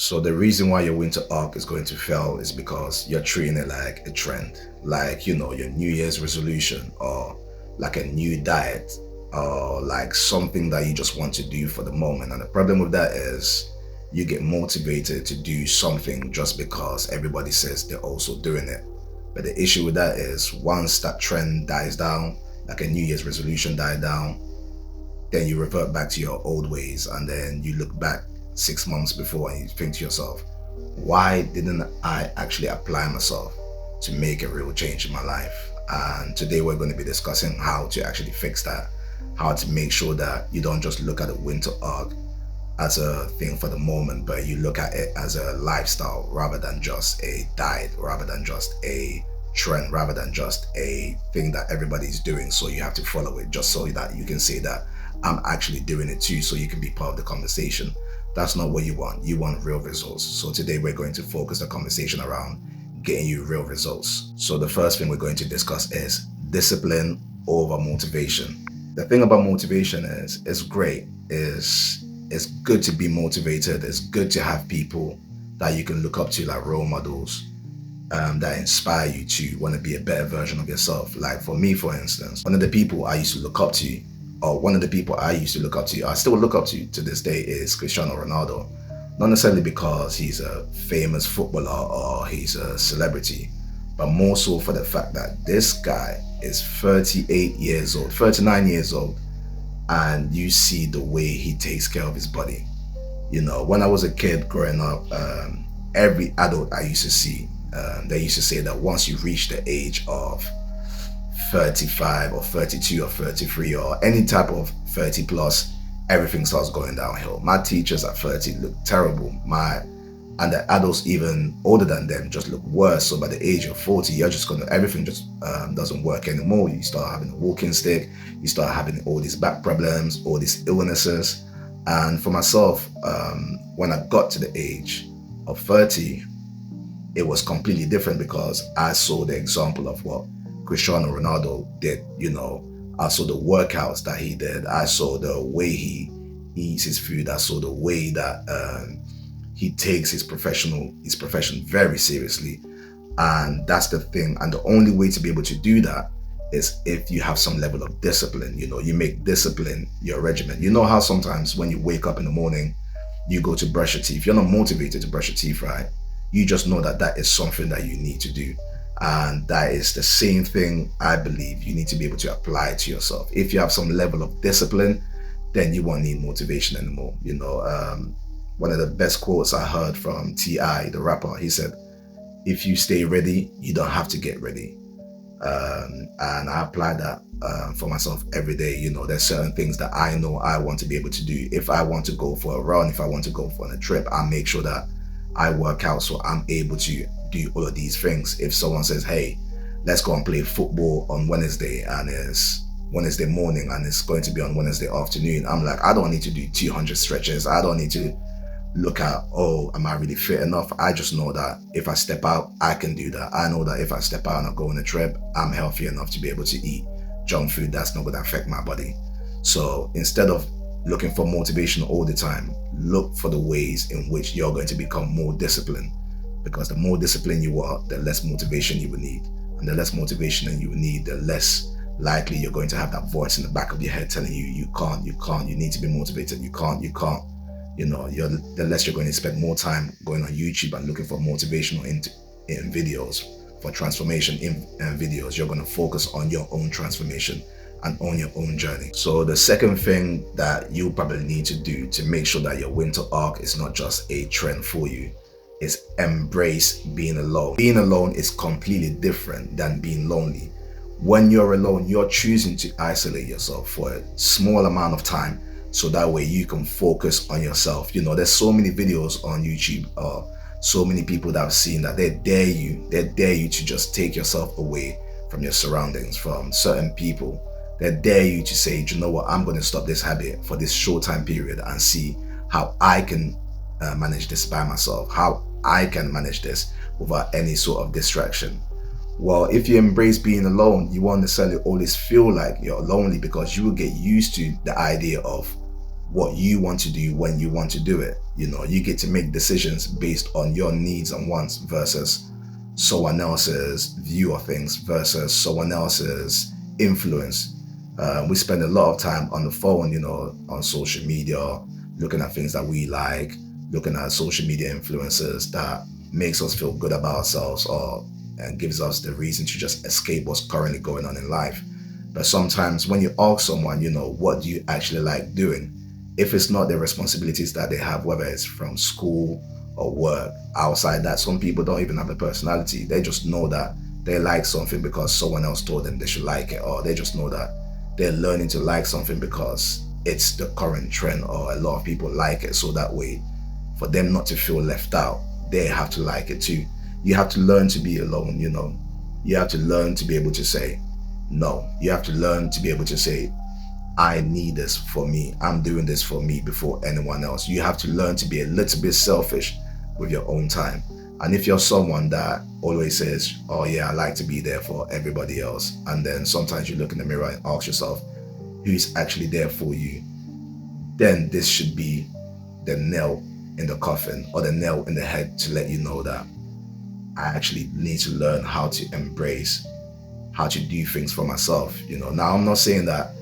So the reason why your winter arc is going to fail is because you're treating it like a trend, like, your New Year's resolution, or like a new diet, or like something that you just want to do for the moment. And the problem with that is you get motivated to do something just because everybody says they're also doing it. But the issue with that is once that trend dies down, like a New Year's resolution died down, then you revert back to your old ways, and then you look back 6 months before and you think to yourself, why didn't I actually apply myself to make a real change in my life? And today we're going to be discussing how to actually fix that, how to make sure that you don't just look at the winter arc as a thing for the moment, but you look at it as a lifestyle rather than just a diet, rather than just a trend, rather than just a thing that everybody's doing, so you have to follow it just so that you can say that I'm actually doing it too, so you can be part of the conversation. That's not what you want. You want real results. So today we're going to focus the conversation around getting you real results. So the first thing we're going to discuss is discipline over motivation. The thing about motivation is it's great. It's good to be motivated. It's good to have people that you can look up to, like role models, that inspire you to want to be a better version of yourself. Like for me, for instance, one of the people I used to look up to, I still look up to this day, is Cristiano Ronaldo. Not necessarily because he's a famous footballer or he's a celebrity, but more so for the fact that this guy is 39 years old, and you see the way he takes care of his body. When I was a kid growing up, every adult I used to see, they used to say that once you reach the age of 35 or 32 or 33 or any type of 30 plus, everything starts going downhill. My teachers at 30 look terrible. And the adults even older than them just look worse. So by the age of 40, everything just doesn't work anymore. You start having a walking stick, you start having all these back problems, all these illnesses. And for myself, when I got to the age of 30, it was completely different because I saw the example of what Cristiano Ronaldo did. I saw the workouts that he did. I saw the way he eats his food. I saw the way that he takes his profession very seriously. And that's the thing. And the only way to be able to do that is if you have some level of discipline. You make discipline your regimen. You know how sometimes when you wake up in the morning, you go to brush your teeth. You're not motivated to brush your teeth, right? You just know that that is something that you need to do. And that is the same thing I believe you need to be able to apply to yourself. If you have some level of discipline, then you won't need motivation anymore. One of the best quotes I heard from T.I., the rapper, he said, if you stay ready, you don't have to get ready. And I apply that for myself every day. There's certain things that I know I want to be able to do. If I want to go for a run, if I want to go for a trip, I make sure that I work out so I'm able to do all of these things. If someone says, hey, let's go and play football on Wednesday, and it's Wednesday morning and it's going to be on Wednesday afternoon, I'm like, I don't need to do 200 stretches. I don't need to look at, am I really fit enough? I just know that if I step out, I can do that. I know that if I step out and I go on a trip, I'm healthy enough to be able to eat junk food that's not going to affect my body. So instead of looking for motivation all the time, look for the ways in which you're going to become more disciplined. Because the more disciplined you are, the less motivation you will need. And the less motivation you will need, the less likely you're going to have that voice in the back of your head telling you, you can't, you need to be motivated, you can't. The less you're going to spend more time going on YouTube and looking for motivational in videos, for transformation in videos. You're going to focus on your own transformation and on your own journey. So the second thing that you probably need to do to make sure that your winter arc is not just a trend for you is embrace being alone. Being alone is completely different than being lonely. When you're alone, you're choosing to isolate yourself for a small amount of time, so that way you can focus on yourself. There's so many videos on YouTube, so many people that I've seen that they dare you to just take yourself away from your surroundings, from certain people. They dare you to say, you know what, I'm going to stop this habit for this short time period and see how I can manage this by myself, how I can manage this without any sort of distraction. Well, if you embrace being alone, you won't necessarily always feel like you're lonely, because you will get used to the idea of what you want to do when you want to do it. You get to make decisions based on your needs and wants versus someone else's view of things, versus someone else's influence. We spend a lot of time on the phone, on social media, looking at things that we like, looking at social media influencers that makes us feel good about ourselves, or and gives us the reason to just escape what's currently going on in life. But sometimes when you ask someone, what do you actually like doing? If it's not the responsibilities that they have, whether it's from school or work, outside that, some people don't even have a personality. They just know that they like something because someone else told them they should like it, or they just know that they're learning to like something because it's the current trend, or a lot of people like it. So that way, for them not to feel left out, they have to like it too. You have to learn to be alone, You have to learn to be able to say no. You have to learn to be able to say, I need this for me. I'm doing this for me before anyone else. You have to learn to be a little bit selfish with your own time. And if you're someone that always says, oh yeah, I like to be there for everybody else, and then sometimes you look in the mirror and ask yourself, who's actually there for you? Then this should be the nail in the coffin, or the nail in the head, to let you know that I actually need to learn how to embrace, how to do things for myself. Now I'm not saying that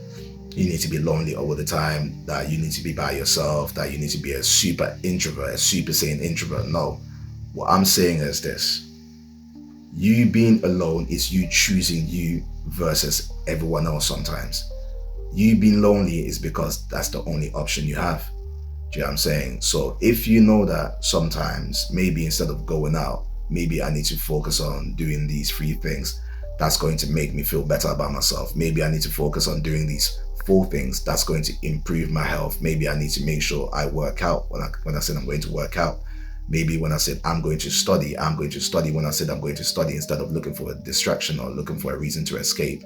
you need to be lonely all the time, that you need to be by yourself, that you need to be a super introvert, a super sane introvert. No. What I'm saying is this: you being alone is you choosing you versus everyone else sometimes. You being lonely is because that's the only option you have. Do you know what I'm saying? So if you know that sometimes, maybe instead of going out, maybe I need to focus on doing these 3 things that's going to make me feel better about myself. Maybe I need to focus on doing these 4 things that's going to improve my health. Maybe I need to make sure I work out when I said I'm going to work out. Maybe when I said I'm going to study, I'm going to study when I said I'm going to study, instead of looking for a distraction or looking for a reason to escape.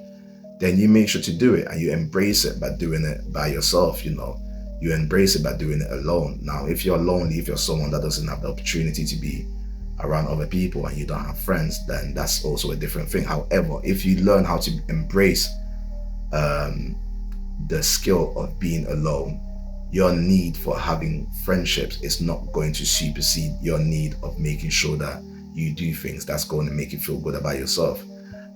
Then you make sure to do it, and you embrace it by doing it by yourself. You embrace it by doing it alone. Now, if you're lonely, if you're someone that doesn't have the opportunity to be around other people and you don't have friends, then that's also a different thing. However, if you learn how to embrace the skill of being alone, your need for having friendships is not going to supersede your need of making sure that you do things that's going to make you feel good about yourself.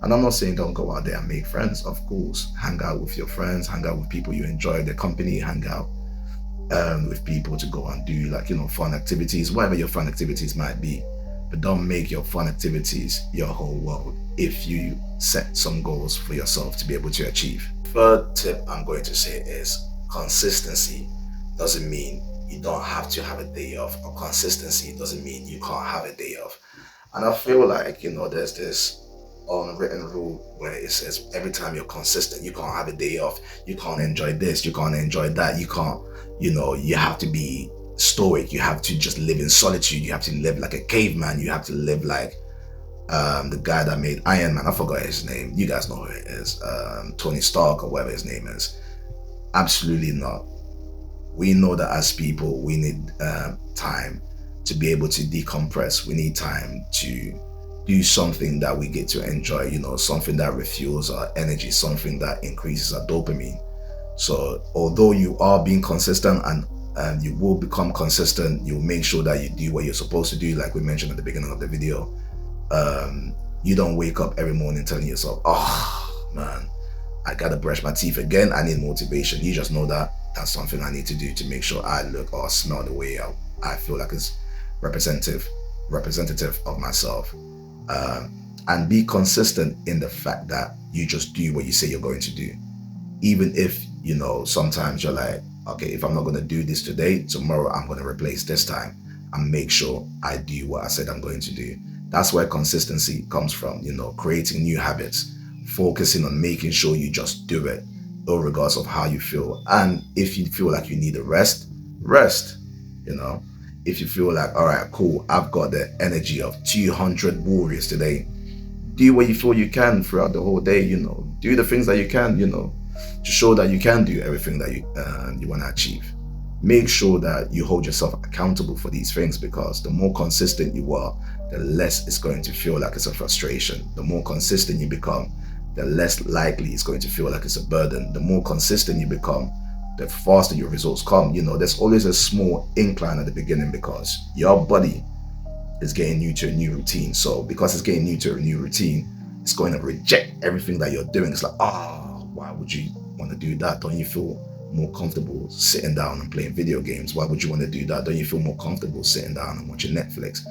And I'm not saying don't go out there and make friends. Of course, hang out with your friends, hang out with people you enjoy their company, hang out with people to go and do fun activities, whatever your fun activities might be. But don't make your fun activities your whole world if you set some goals for yourself to be able to achieve. Third tip I'm going to say is consistency doesn't mean you don't have to have a day off, or consistency doesn't mean you can't have a day off. And I feel like, there's this unwritten rule where it says every time you're consistent, you can't have a day off, you can't enjoy this, you can't enjoy that, you can't, you have to be stoic, you have to just live in solitude, you have to live like a caveman, you have to live like the guy that made Iron Man. I forgot his name. You guys know who it is. Tony Stark, or whatever his name is. Absolutely not. We know that as people, we need time to be able to decompress. We need time to do something that we get to enjoy, something that refuels our energy, something that increases our dopamine. So although you are being consistent, and you will become consistent, you'll make sure that you do what you're supposed to do, like we mentioned at the beginning of the video. You don't wake up every morning telling yourself, oh man, I gotta brush my teeth again, I need motivation. You just know that that's something I need to do to make sure I look or smell the way I feel like it's representative of myself. And be consistent in the fact that you just do what you say you're going to do. Even if, sometimes you're like, okay, if I'm not going to do this today, tomorrow I'm going to replace this time and make sure I do what I said I'm going to do. That's where consistency comes from, creating new habits, focusing on making sure you just do it, regardless of how you feel. And if you feel like you need a rest. If you feel like, all right, cool, I've got the energy of 200 warriors today, do what you feel you can throughout the whole day, do the things that you can, to show that you can do everything that you want to achieve. Make sure that you hold yourself accountable for these things, because the more consistent you are, the less it's going to feel like it's a frustration. The more consistent you become, the less likely it's going to feel like it's a burden. The more consistent you become, the faster your results come. There's always a small incline at the beginning because your body is getting new to a new routine. So because it's getting new to a new routine, it's going to reject everything that you're doing. It's like, why would you want to do that? Don't you feel more comfortable sitting down and playing video games? Why would you want to do that? Don't you feel more comfortable sitting down and watching Netflix?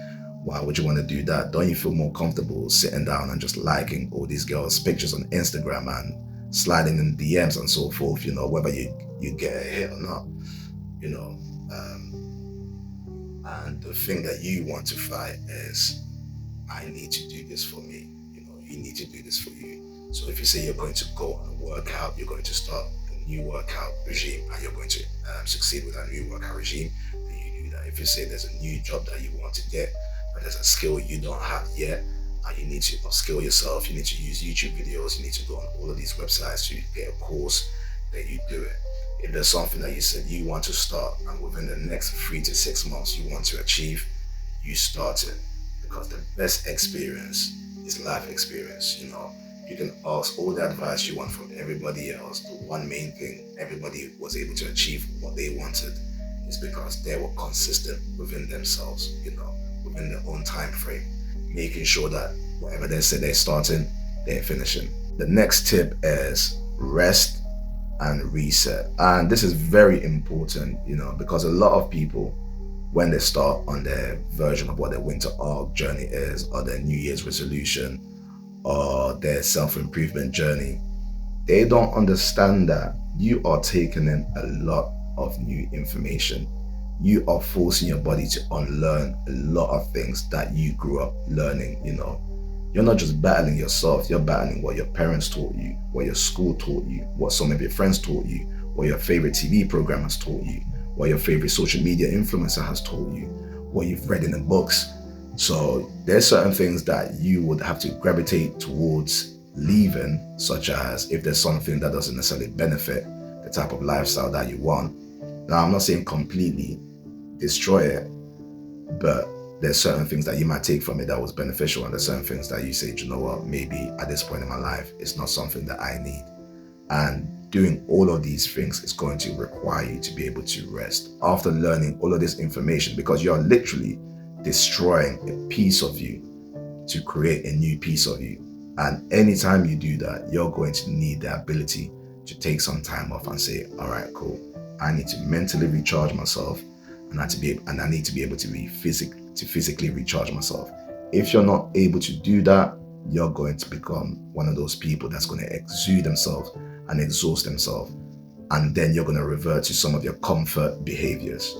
Why would you want to do that? Don't you feel more comfortable sitting down and just liking all these girls' pictures on Instagram and sliding in DMs and so forth, whether you get a hit or not, and the thing that you want to fight is, I need to do this for me. You need to do this for you. So if you say you're going to go on a workout, you're going to start a new workout regime, and you're going to succeed with that new workout regime, then you do that. If you say there's a new job that you want to get, but there's a skill you don't have yet, and you need to upskill yourself, you need to use YouTube videos, you need to go on all of these websites to get a course, then you do it. If there's something that you said you want to start and within the next 3 to 6 months you want to achieve, you start it. Because the best experience is life experience. You can ask all the advice you want from everybody else. The one main thing everybody was able to achieve what they wanted is because they were consistent within themselves, within their own time frame, making sure that whatever they said they're starting, they're finishing. The next tip is rest and reset. And this is very important, because a lot of people, when they start on their version of what their winter arc journey is, or their New Year's resolution, or their self-improvement journey, they don't understand that you are taking in a lot of new information. You are forcing your body to unlearn a lot of things that you grew up learning. You're not just battling yourself, you're battling what your parents taught you, what your school taught you, what some of your friends taught you, what your favorite TV program has taught you, what your favorite social media influencer has taught you, what you've read in the books. So there's certain things that you would have to gravitate towards leaving, such as if there's something that doesn't necessarily benefit the type of lifestyle that you want. Now, I'm not saying completely destroy it, but there's certain things that you might take from it that was beneficial, and there's certain things that you say, maybe at this point in my life, it's not something that I need. And doing all of these things is going to require you to be able to rest after learning all of this information, because you're literally destroying a piece of you to create a new piece of you. And anytime you do that, you're going to need the ability to take some time off and say, all right, cool. I need to mentally recharge myself, and I need to be able to physically recharge myself. If you're not able to do that, you're going to become one of those people that's going to exude themselves and exhaust themselves, and then you're going to revert to some of your comfort behaviors.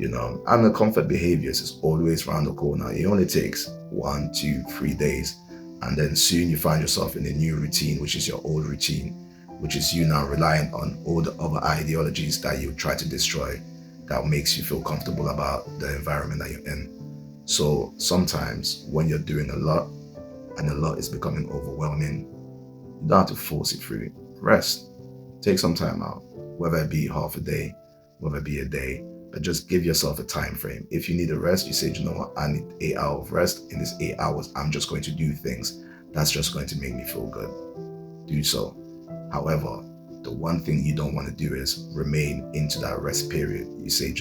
And the comfort behaviors is always around the corner. It only takes 1, 2, 3 days, and then soon you find yourself in a new routine, which is your old routine, which is you now relying on all the other ideologies that you try to destroy, that makes you feel comfortable about the environment that you're in. So sometimes when you're doing a lot and a lot is becoming overwhelming, you don't have to force it through. Rest. Take some time out, whether it be half a day, whether it be a day, but just give yourself a time frame. If you need a rest, you say, I need 8 hours of rest. In this 8 hours, I'm just going to do things that's just going to make me feel good. Do so. However, the one thing you don't want to do is remain into that rest period. You say,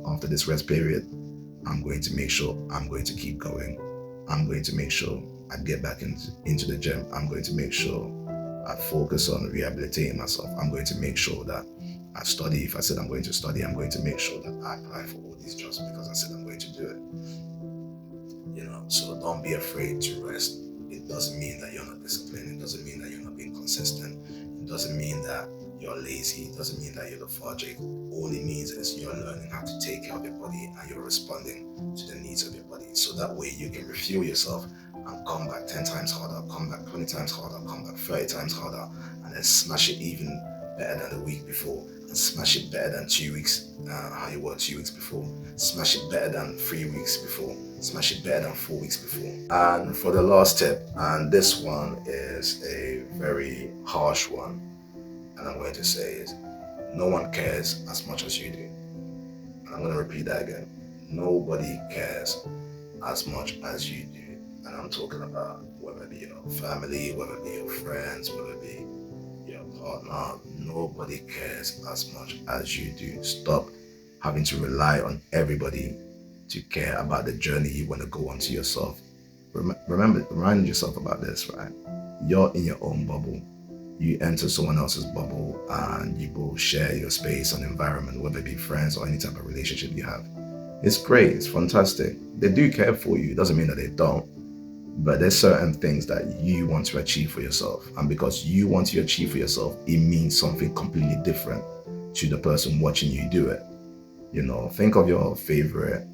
after this rest period, I'm going to make sure I'm going to keep going. I'm going to make sure I get back into the gym. I'm going to make sure I focus on rehabilitating myself. I'm going to make sure that I study. If I said I'm going to study, I'm going to make sure that I apply for all these jobs because I said I'm going to do it. So don't be afraid to rest. It doesn't mean that you're not disciplined. It doesn't mean that you're not being consistent. It doesn't mean that you're lazy. It doesn't mean that you're lethargic. All it means is you're learning how to take care of your body and you're responding to the needs of your body. So that way you can refuel yourself and come back 10 times harder, come back 20 times harder, come back 30 times harder, and then smash it even better than the week before, and smash it better than 2 weeks, how you were 2 weeks before, smash it better than 3 weeks before, smash it better than 4 weeks before. And for the last tip, and this one is a very harsh one, and I'm going to say is, no one cares as much as you do. And I'm going to repeat that again. Nobody cares as much as you do. And I'm talking about whether it be your family, whether it be your friends, whether it be your partner. nobody cares as much as you do. Stop having to rely on everybody to care about the journey you want to go on to yourself. Remind yourself about this, right? You're in your own bubble. You enter someone else's bubble and you both share your space and environment, whether it be friends or any type of relationship you have. It's great, it's fantastic. They do care for you. It doesn't mean that they don't. But there's certain things that you want to achieve for yourself. And because you want to achieve for yourself, it means something completely different to the person watching you do it. Think of your favorite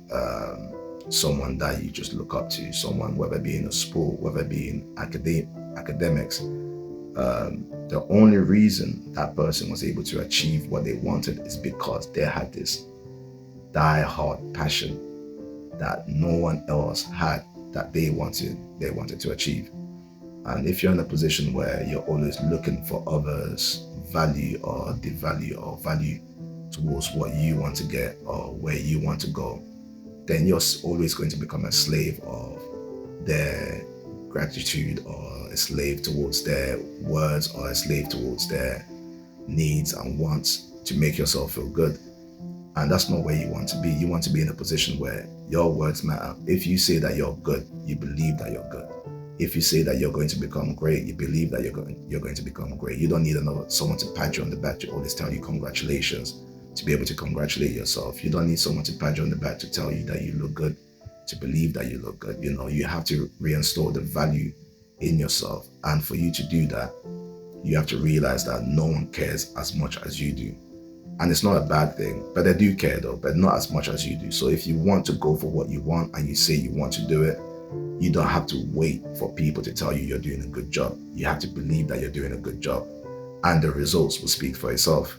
someone that you just look up to, someone, whether it be in a sport, whether it be in academics. The only reason that person was able to achieve what they wanted is because they had this die-hard passion that no one else had, that they wanted to achieve. And if you're in a position where you're always looking for others' value or devalue or value towards what you want to get or where you want to go, then you're always going to become a slave of their gratitude, or a slave towards their words, or a slave towards their needs and wants to make yourself feel good. And that's not where you want to be. You want to be in a position where your words matter. If you say that you're good, you believe that you're good. If you say that you're going to become great, you believe that you're going to become great. You don't need someone to pat you on the back to always tell you congratulations, to be able to congratulate yourself. You don't need someone to pat you on the back to tell you that you look good, to believe that you look good. You have to reinstall the value in yourself. And for you to do that, you have to realize that no one cares as much as you do. And it's not a bad thing, but they do care though, but not as much as you do. So if you want to go for what you want and you say you want to do it, you don't have to wait for people to tell you you're doing a good job. You have to believe that you're doing a good job, and the results will speak for itself,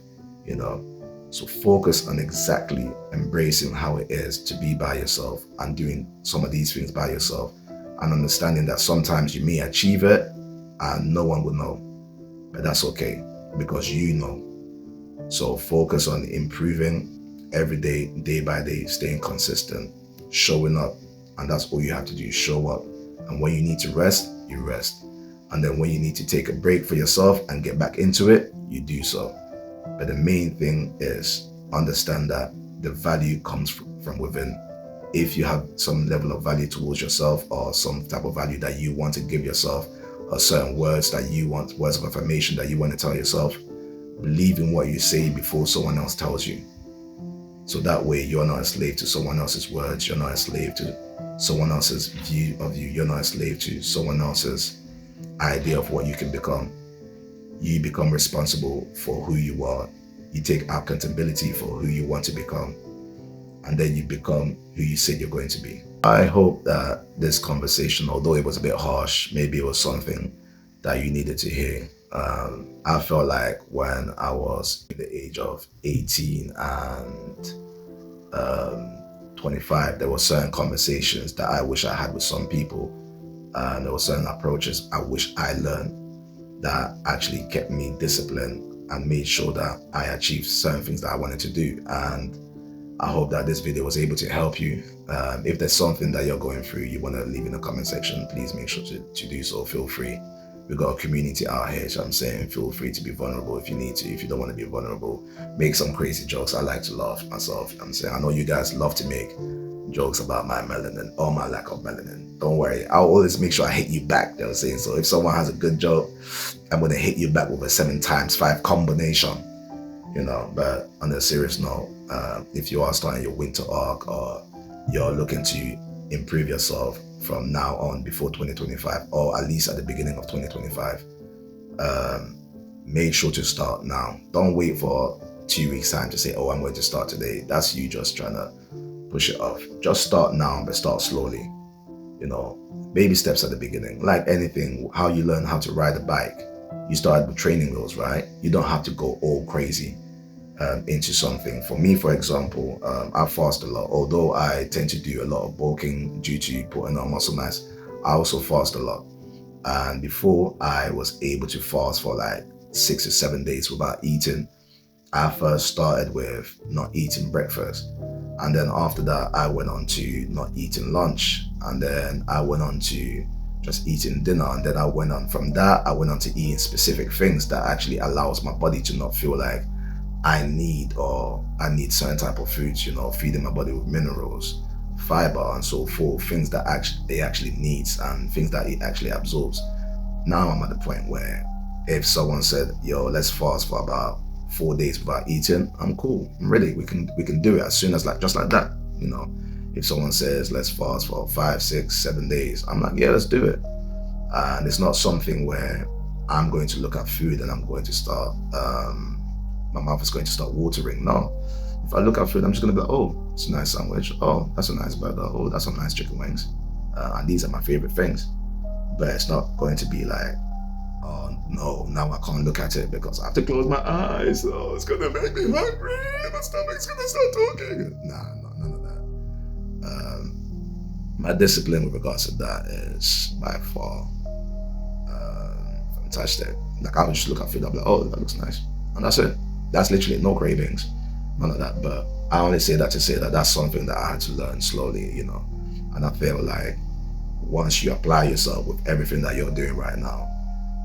So focus on exactly embracing how it is to be by yourself and doing some of these things by yourself, and understanding that sometimes you may achieve it and no one will know, but that's okay because you know. So focus on improving every day, day by day, staying consistent, showing up. And that's all you have to do, show up. And when you need to rest, you rest. And then when you need to take a break for yourself and get back into it, you do so. But the main thing is understand that the value comes from within. If you have some level of value towards yourself, or some type of value that you want to give yourself, or certain words that you want, words of affirmation that you want to tell yourself, believe in what you say before someone else tells you. So that way you're not a slave to someone else's words, you're not a slave to someone else's view of you, you're not a slave to someone else's idea of what you can become. You become responsible for who you are. You take accountability for who you want to become, and then you become who you said you're going to be. I hope that this conversation, although it was a bit harsh, maybe it was something that you needed to hear. I felt like when I was at the age of 18 and 25, there were certain conversations that I wish I had with some people, and there were certain approaches I wish I learned that actually kept me disciplined and made sure that I achieved certain things that I wanted to do. And I hope that this video was able to help you. If there's something that you're going through, you want to leave in the comment section, please make sure to do so. Feel free. We've got a community out here, so I'm saying feel free to be vulnerable if you need to. If you don't want to be vulnerable, make some crazy jokes. I like to laugh myself. I'm saying I know you guys love to make jokes about my melanin or my lack of melanin. Don't worry, I'll always make sure I hit you back. You know what I'm saying? So if someone has a good joke, I'm going to hit you back with a 7x5 combination. But on a serious note, if you are starting your winter arc, or you're looking to improve yourself from now on before 2025, or at least at the beginning of 2025, make sure to start now. Don't wait for 2 weeks time to say, oh, I'm going to start today. That's you just trying to push it off. Just start now, but start slowly. Baby steps at the beginning. Like anything, how you learn how to ride a bike, you start with training wheels, right? You don't have to go all crazy into something. For me, for example, I fast a lot. Although I tend to do a lot of bulking due to putting on muscle mass, I also fast a lot. And before I was able to fast for like 6 or 7 days without eating, I first started with not eating breakfast. And then after that, I went on to not eating lunch. And then I went on to just eating dinner, and then I went on from that. I went on to eating specific things that actually allows my body to not feel like I need certain type of foods, feeding my body with minerals, fiber, and so forth, things that it actually needs and things that it actually absorbs. Now I'm at the point where if someone said, yo, let's fast for about 4 days without eating, I'm cool. I'm ready. We can do it as soon as just like that. If someone says let's fast for 5, 6, 7 days, I'm like, yeah, let's do it. And it's not something where I'm going to look at food and I'm going to start my mouth is going to start watering. No. If I look at food, I'm just going to be like, oh, it's a nice sandwich. Oh, that's a nice burger. Oh, that's some nice chicken wings. And these are my favorite things. But it's not going to be like, oh no, now I can't look at it because I have to close my eyes. Oh, it's gonna make me hungry. My stomach's gonna start talking. Nah, none of that. My discipline with regards to that is by far fantastic. Like I would just look at food, I'll be like, oh, that looks nice, and that's it. That's literally no cravings, none of that. But I only say that to say that that's something that I had to learn slowly, and I feel like once you apply yourself with everything that you're doing right now,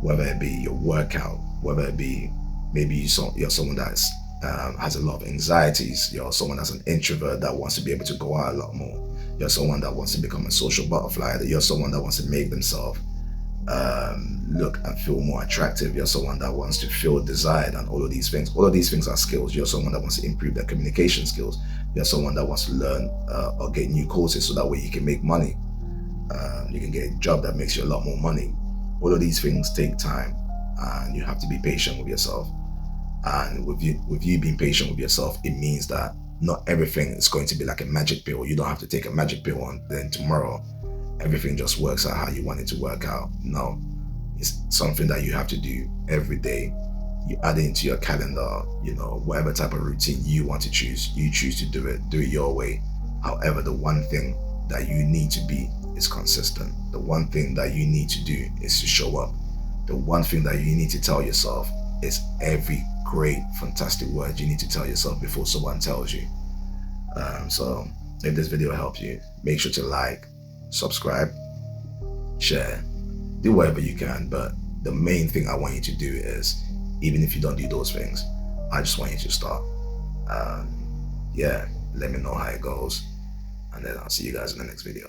whether it be your workout, whether it be maybe you're someone that has a lot of anxieties, you're someone that's an introvert that wants to be able to go out a lot more, you're someone that wants to become a social butterfly, that you're someone that wants to make themselves look and feel more attractive, you're someone that wants to feel desired, and all of these things are skills. You're someone that wants to improve their communication skills, you're someone that wants to learn or get new courses so that way you can make money. You can get a job that makes you a lot more money. All of these things take time, and you have to be patient with yourself. And with you being patient with yourself, it means that not everything is going to be like a magic pill. You don't have to take a magic pill and then tomorrow everything just works out how you want it to work out. No, it's something that you have to do every day. You add it into your calendar, whatever type of routine you want to choose, you choose to do it your way. However, the one thing that you need to be is consistent. The one thing that you need to do is to show up. The one thing that you need to tell yourself is every great, fantastic word you need to tell yourself before someone tells you. So if this video helped you, make sure to like, subscribe, share, do whatever you can. But the main thing I want you to do is, even if you don't do those things, I just want you to start. Let me know how it goes, and then I'll see you guys in the next video.